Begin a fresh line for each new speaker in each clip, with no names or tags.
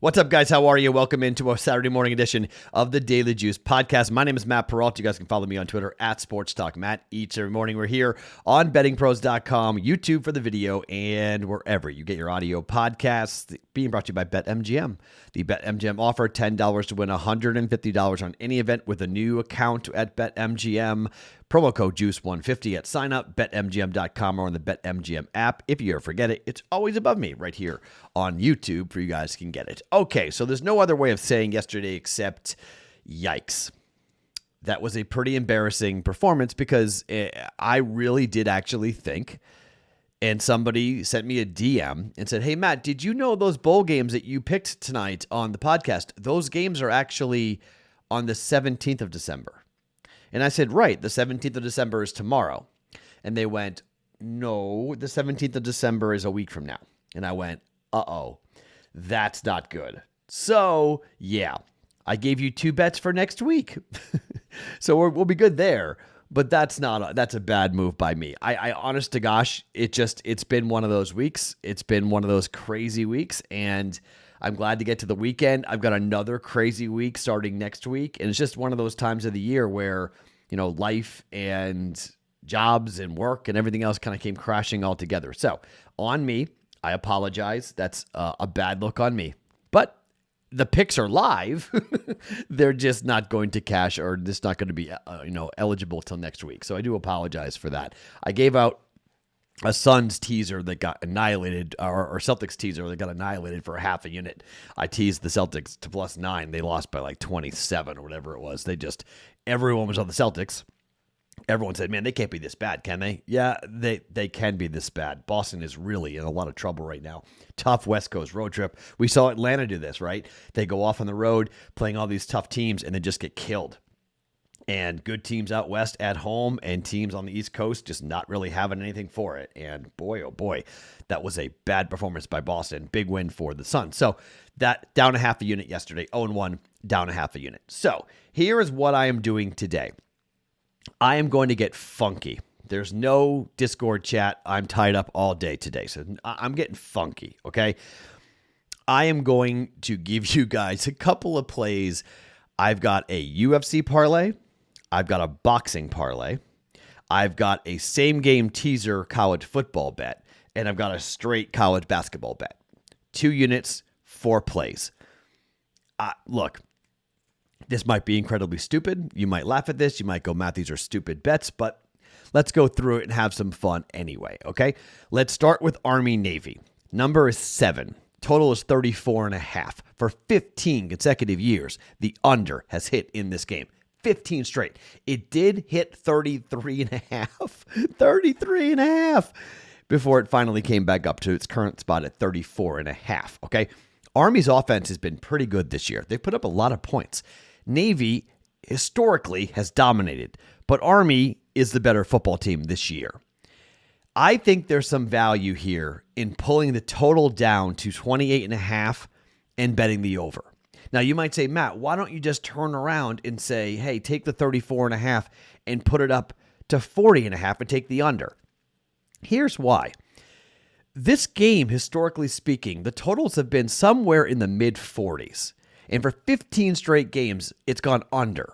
What's up, guys? How are you? Welcome into a Saturday morning edition of the Daily Juice podcast. My name is Matt Perrault. You guys can follow me on Twitter at Sports Talk Matt. Each and every morning we're here on BettingPros.com, YouTube for the video, and wherever you get your audio podcasts. Being brought to you by BetMGM. The BetMGM offer, $10 to win $150 on any event with a new account at BetMGM. Promo code JUICE150 at sign up, betmgm.com or on the BetMGM app. If you ever forget it, it's always above me right here on YouTube for you guys can get it. Okay, so there's no other way of saying yesterday except yikes. That was a pretty embarrassing performance because I really did actually think, and somebody sent me a DM and said, hey, Matt, did you know those bowl games that you picked tonight on the podcast, those games are actually on the 17th of December? And I said, right, the 17th of December is tomorrow. And they went, no, the 17th of December is a week from now. And I went, uh-oh, that's not good. So, yeah, I gave you 2 bets for next week. So we'll be good there. But that's a bad move by me. I honest to gosh, it's been one of those weeks. It's been one of those crazy weeks. And I'm glad to get to the weekend. I've got another crazy week starting next week. And it's just one of those times of the year where, life and jobs and work and everything else kind of came crashing all together. So on me, I apologize. That's a bad look on me. But the picks are live. They're just not going to cash or just not going to be, eligible till next week. So I do apologize for that. I gave out a Suns teaser that got annihilated, or Celtics teaser that got annihilated for a half a unit. I teased the Celtics to +9. They lost by like 27 or whatever it was. Everyone was on the Celtics. Everyone said, man, they can't be this bad, can they? Yeah, they can be this bad. Boston is really in a lot of trouble right now. Tough West Coast road trip. We saw Atlanta do this, right? They go off on the road playing all these tough teams and then just get killed. And good teams out west at home and teams on the East Coast just not really having anything for it. And boy, oh boy, that was a bad performance by Boston. Big win for the Suns. So that down a half a unit yesterday, 0-1, down a half a unit. So here is what I am doing today. I am going to get funky. There's no Discord chat. I'm tied up all day today. So I'm getting funky, okay? I am going to give you guys a couple of plays. I've got a UFC parlay. I've got a boxing parlay. I've got a same game teaser college football bet. And I've got a straight college basketball bet. 2 units, 4 plays. Look, this might be incredibly stupid. You might laugh at this. You might go, Matt, these are stupid bets. But let's go through it and have some fun anyway, okay? Let's start with Army-Navy. Number is 7. Total is 34.5. For 15 consecutive years, the under has hit in this game. 15 straight. It did hit 33.5. 33.5 before it finally came back up to its current spot at 34.5. Okay. Army's offense has been pretty good this year. They've put up a lot of points. Navy historically has dominated, but Army is the better football team this year. I think there's some value here in pulling the total down to 28.5 and betting the over. Now, you might say, Matt, why don't you just turn around and say, hey, take the 34.5 and put it up to 40.5 and take the under? Here's why. This game, historically speaking, the totals have been somewhere in the mid-40s. And for 15 straight games, it's gone under.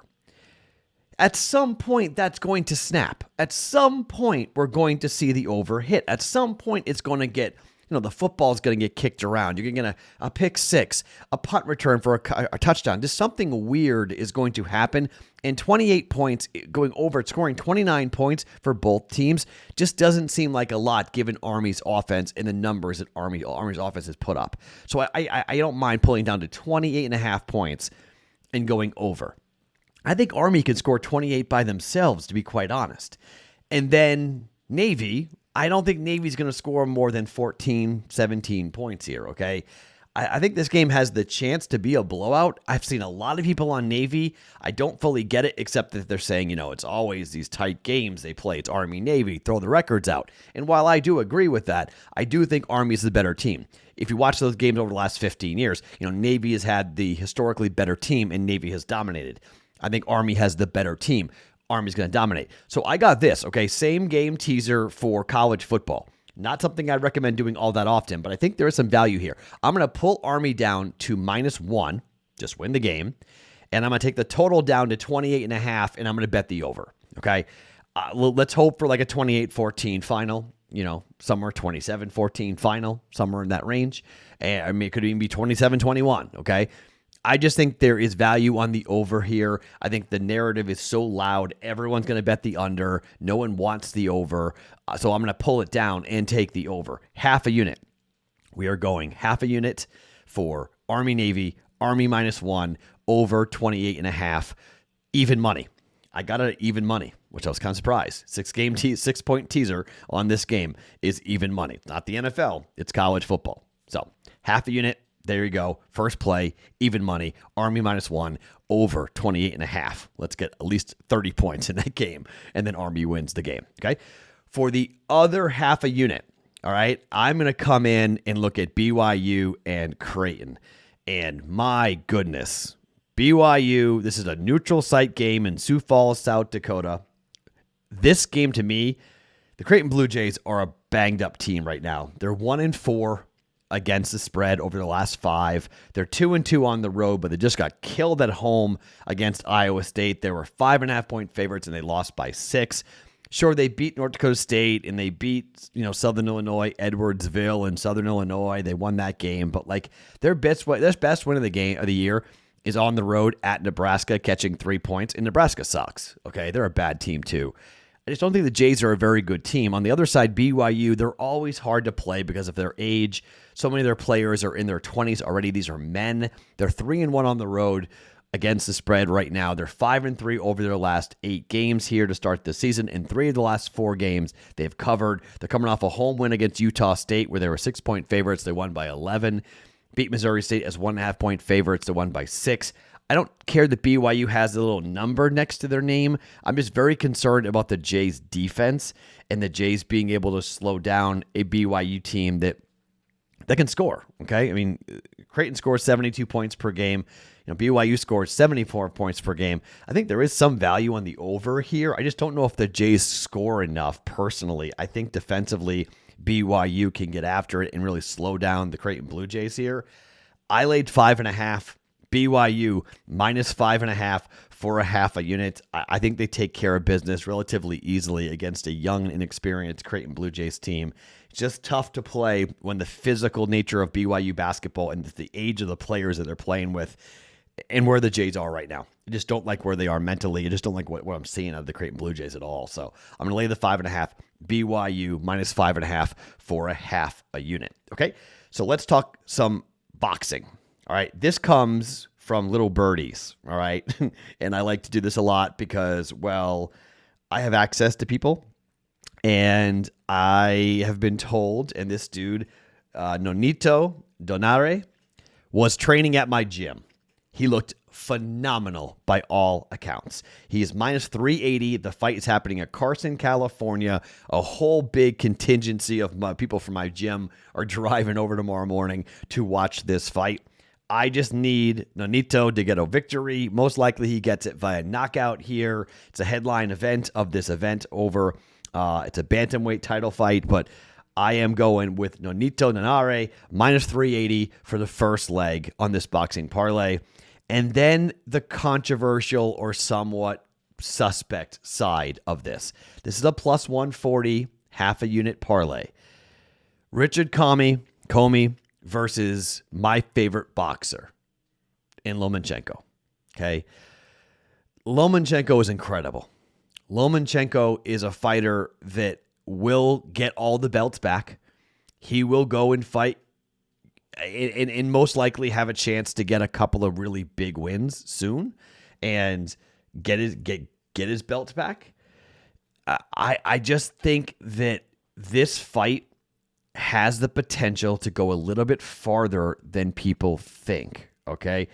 At some point, that's going to snap. At some point, we're going to see the over hit. At some point, it's going to get, the football's going to get kicked around. You're going to get a pick six, a punt return for a touchdown. Just something weird is going to happen. And 28 points going over, scoring 29 points for both teams just doesn't seem like a lot given Army's offense and the numbers that Army's offense has put up. So I don't mind pulling down to 28.5 points and going over. I think Army can score 28 by themselves, to be quite honest. And then Navy, I don't think Navy's going to score more than 14, 17 points here, okay? I think this game has the chance to be a blowout. I've seen a lot of people on Navy. I don't fully get it, except that they're saying, it's always these tight games they play. It's Army-Navy, throw the records out. And while I do agree with that, I do think Army is the better team. If you watch those games over the last 15 years, Navy has had the historically better team, and Navy has dominated. I think Army has the better team. Army's going to dominate. So I got this, okay? Same game teaser for college football. Not something I'd recommend doing all that often, but I think there is some value here. I'm going to pull Army down to -1, just win the game, and I'm going to take the total down to 28.5, and I'm going to bet the over, okay? Let's hope for like a 28-14 final, somewhere 27-14 final, somewhere in that range. And I mean, it could even be 27-21, okay? I just think there is value on the over here. I think the narrative is so loud. Everyone's going to bet the under. No one wants the over. So I'm going to pull it down and take the over. Half a unit. We are going half a unit for Army-Navy, Army -1, over 28.5, even money. I got an even money, which I was kind of surprised. 6-point teaser on this game is even money. Not the NFL, it's college football. So half a unit, there you go. First play, even money, Army -1, over 28.5. Let's get at least 30 points in that game, and then Army wins the game, okay? For the other half a unit, all right, I'm going to come in and look at BYU and Creighton. And my goodness, BYU, this is a neutral site game in Sioux Falls, South Dakota. This game, to me, the Creighton Blue Jays are a banged-up team right now. They're 1-4 against the spread over the last 5. They're 2-2 on the road, but they just got killed at home against Iowa State. They were 5.5-point favorites, and they lost by 6. Sure, they beat North Dakota State, and they beat Southern Illinois, Edwardsville, and Southern Illinois. They won that game, but like their best win of the year is on the road at Nebraska, catching 3 points, and Nebraska sucks. Okay, they're a bad team too. I just don't think the Jays are a very good team. On the other side, BYU, they're always hard to play because of their age. So many of their players are in their 20s already. These are men. They're 3-1 on the road against the spread right now. They're 5-3 over their last 8 games here to start the season. In 3 of the last 4 games, they've covered. They're coming off a home win against Utah State where they were 6-point favorites. They won by 11. Beat Missouri State as 1.5-point favorites. They won by 6. I don't care that BYU has a little number next to their name. I'm just very concerned about the Jays' defense and the Jays being able to slow down a BYU team that can score, okay? I mean, Creighton scores 72 points per game. BYU scores 74 points per game. I think there is some value on the over here. I just don't know if the Jays score enough personally. I think defensively, BYU can get after it and really slow down the Creighton Blue Jays here. I laid 5.5. BYU -5.5 for a half a unit. I think they take care of business relatively easily against a young, inexperienced Creighton Blue Jays team. It's just tough to play when the physical nature of BYU basketball and the age of the players that they're playing with and where the Jays are right now. I just don't like where they are mentally. I just don't like what I'm seeing of the Creighton Blue Jays at all. So I'm going to lay the 5.5, BYU -5.5 for a half a unit. Okay, so let's talk some boxing. All right, this comes from little birdies, all right? And I like to do this a lot because, well, I have access to people, and I have been told, and this dude, Nonito Donare, was training at my gym. He looked phenomenal by all accounts. He is -380. The fight is happening at Carson, California. A whole big contingency of my people from my gym are driving over tomorrow morning to watch this fight. I just need Nonito to get a victory. Most likely he gets it via knockout here. It's a headline event of this event over. It's a bantamweight title fight, but I am going with Nonito Donare -380 for the first leg on this boxing parlay. And then the controversial or somewhat suspect side of this. This is a +140 half a unit parlay. Richard Comey versus my favorite boxer in Lomachenko. Okay. Lomachenko is incredible. Lomachenko is a fighter that will get all the belts back. He will go and fight and most likely have a chance to get a couple of really big wins soon and get his belts back. I just think that this fight has the potential to go a little bit farther than people think, okay?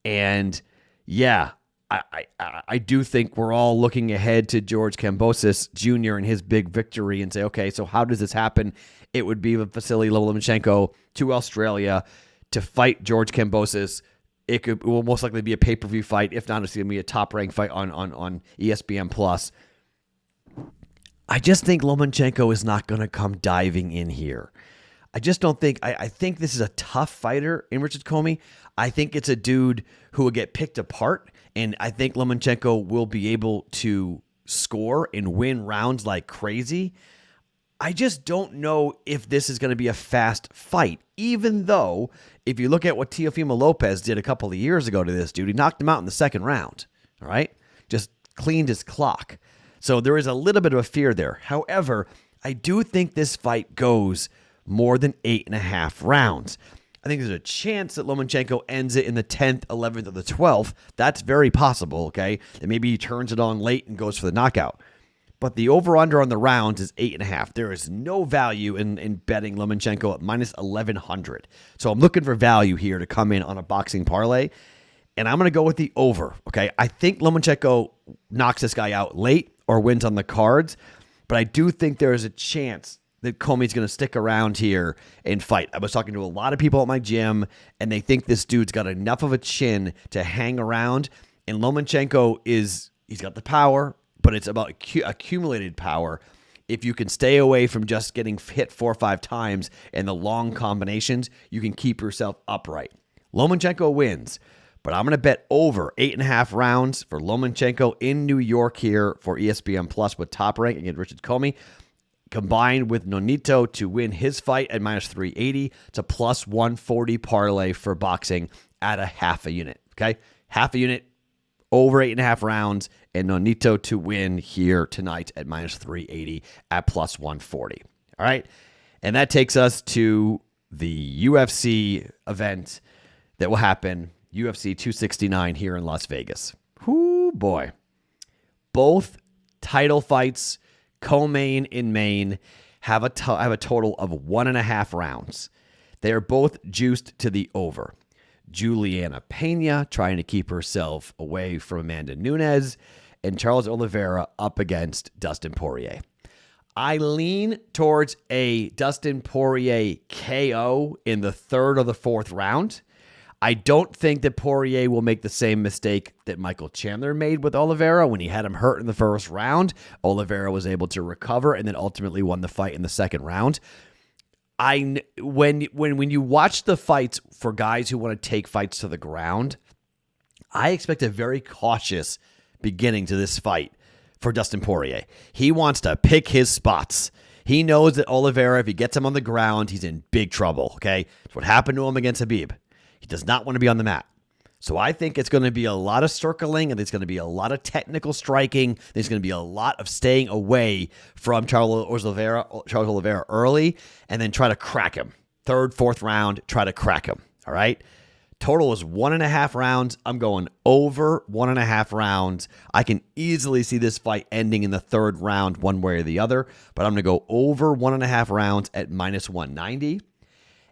And yeah, I do think we're all looking ahead to George Kambosos Jr. and his big victory and say, okay, so how does this happen? It would be Vasily Lomachenko to Australia to fight George Kambosos. It will most likely be a pay-per-view fight. If not, it's going to be a top-ranked fight on ESPN+. I just think Lomachenko is not going to come diving in here. I just don't think, I think this is a tough fighter in Richard Comey. I think it's a dude who will get picked apart, and I think Lomachenko will be able to score and win rounds like crazy. I just don't know if this is going to be a fast fight, even though if you look at what Teofimo Lopez did a couple of years ago to this dude, he knocked him out in the second round, all right? Just cleaned his clock. So there is a little bit of a fear there. However, I do think this fight goes more than 8.5 rounds. I think there's a chance that Lomachenko ends it in the 10th, 11th, or the 12th. That's very possible, okay? That maybe he turns it on late and goes for the knockout. But the over-under on the rounds is 8.5. There is no value in betting Lomachenko at minus 1,100. So I'm looking for value here to come in on a boxing parlay. And I'm going to go with the over, okay? I think Lomachenko knocks this guy out late or wins on the cards. But I do think there is a chance that Comey's going to stick around here and fight. I was talking to a lot of people at my gym, and they think this dude's got enough of a chin to hang around. And Lomachenko he's got the power, but it's about accumulated power. If you can stay away from just getting hit 4 or 5 times and the long combinations, you can keep yourself upright. Lomachenko wins, but I'm going to bet over 8.5 rounds for Lomachenko in New York here for ESPN Plus with Top Rank against Richard Comey, combined with Nonito to win his fight at minus 380. It's a plus 140 parlay for boxing at a half a unit, okay? Half a unit, over 8.5 rounds, and Nonito to win here tonight at minus 380 at plus 140. All right. And that takes us to the UFC event that will happen, UFC 269 here in Las Vegas. Whoo, boy. Both title fights, co-main in main, have a total of 1.5 rounds. They are both juiced to the over. Juliana Pena trying to keep herself away from Amanda Nunes, and Charles Oliveira up against Dustin Poirier. I lean towards a Dustin Poirier KO in the 3rd or the 4th round. I don't think that Poirier will make the same mistake that Michael Chandler made with Oliveira when he had him hurt in the 1st round. Oliveira was able to recover and then ultimately won the fight in the 2nd round. When you watch the fights for guys who want to take fights to the ground, I expect a very cautious beginning to this fight for Dustin Poirier. He wants to pick his spots. He knows that Oliveira, if he gets him on the ground, he's in big trouble, okay? It's what happened to him against Khabib. He does not want to be on the mat. So I think it's going to be a lot of circling, and there's going to be a lot of technical striking. There's going to be a lot of staying away from Charles Oliveira early, and then try to crack him. 3rd, 4th round, try to crack him. All right? Total is 1.5 rounds. I'm going over 1.5 rounds. I can easily see this fight ending in the 3rd round one way or the other, but I'm going to go over 1.5 rounds at minus 190,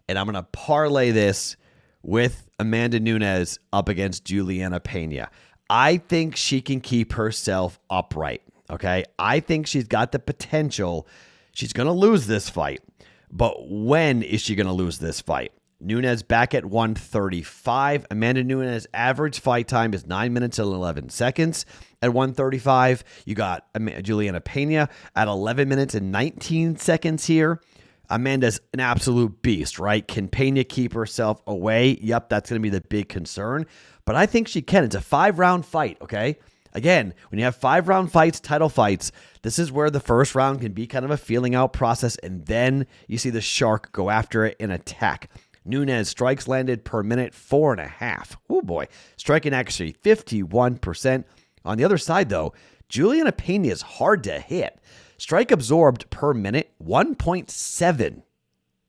and I'm going to parlay this with Amanda Nunes up against Juliana Pena. I think she can keep herself upright, okay? I think she's got the potential. She's going to lose this fight, but when is she going to lose this fight? Nunes back at 135. Amanda Nunes' average fight time is 9 minutes and 11 seconds. At 135, you got Juliana Pena at 11 minutes and 19 seconds here. Amanda's an absolute beast, right? Can Pena keep herself away? Yep, that's going to be the big concern. But I think she can. It's a 5-round fight, okay? Again, when you have 5-round fights, title fights, this is where the first round can be kind of a feeling out process, and then you see the shark go after it and attack. Nunes strikes landed per minute, 4.5. Oh boy. Striking accuracy, 51%. On the other side, though, Juliana Pena is hard to hit. Strike absorbed per minute, 1.7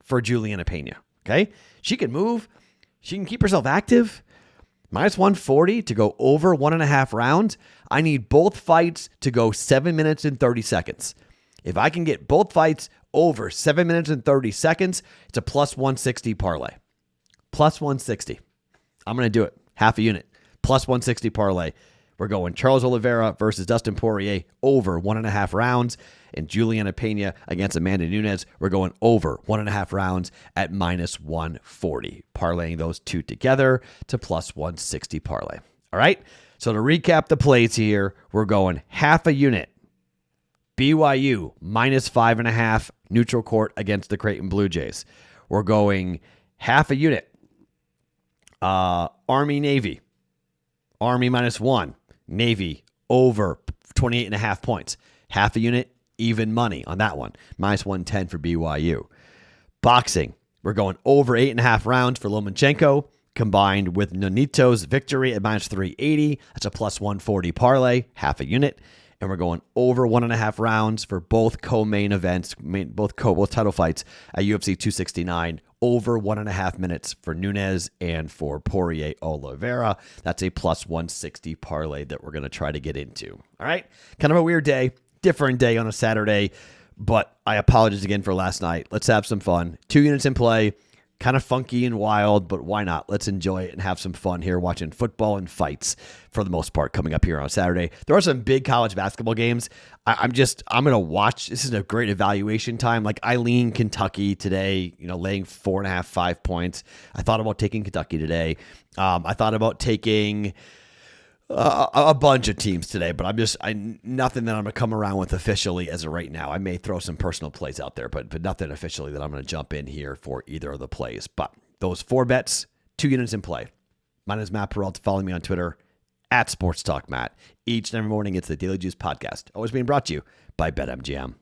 for Juliana Pena. Okay? She can move. She can keep herself active. Minus 140 to go over 1.5 rounds. I need both fights to go 7 minutes and 30 seconds. If I can get both fights over 7 minutes and 30 seconds, it's a plus 160 parlay. Plus 160. I'm going to do it. Half a unit. Plus 160 parlay. We're going Charles Oliveira versus Dustin Poirier over 1.5 rounds. And Juliana Pena against Amanda Nunes, we're going over 1.5 rounds at minus 140. Parlaying those two together to plus 160 parlay. All right? So to recap the plays here, we're going half a unit BYU minus 5.5 neutral court against the Creighton Blue Jays. We're going half a unit. Army Navy. Army -1. Navy over 28.5 points. Half a unit, even money on that one. -110 for BYU. Boxing. We're going over 8.5 rounds for Lomachenko, combined with Nonito's victory at -380. That's a +140 parlay, half a unit. And we're going over 1.5 rounds for both co-main events, both title fights at UFC 269. Over 1.5 minutes for Nunes and for Poirier Oliveira. That's a +160 parlay that we're going to try to get into. All right. Kind of a weird day, different day on a Saturday, but I apologize again for last night. Let's have some fun. 2 units in play. Kind of funky and wild, but why not? Let's enjoy it and have some fun here watching football and fights for the most part coming up here on Saturday. There are some big college basketball games. I'm going to watch. This is a great evaluation time. Like I lean Kentucky today, laying 4.5, 5 points. I thought about taking Kentucky today. I thought about taking a bunch of teams today, but nothing that I'm going to come around with officially as of right now. I may throw some personal plays out there, but nothing officially that I'm going to jump in here for either of the plays. But those 4 bets, 2 units in play. My name is Matt Perrault. Follow me on Twitter @SportsTalkMatt. Each and every morning, it's the Daily Juice podcast, always being brought to you by BetMGM.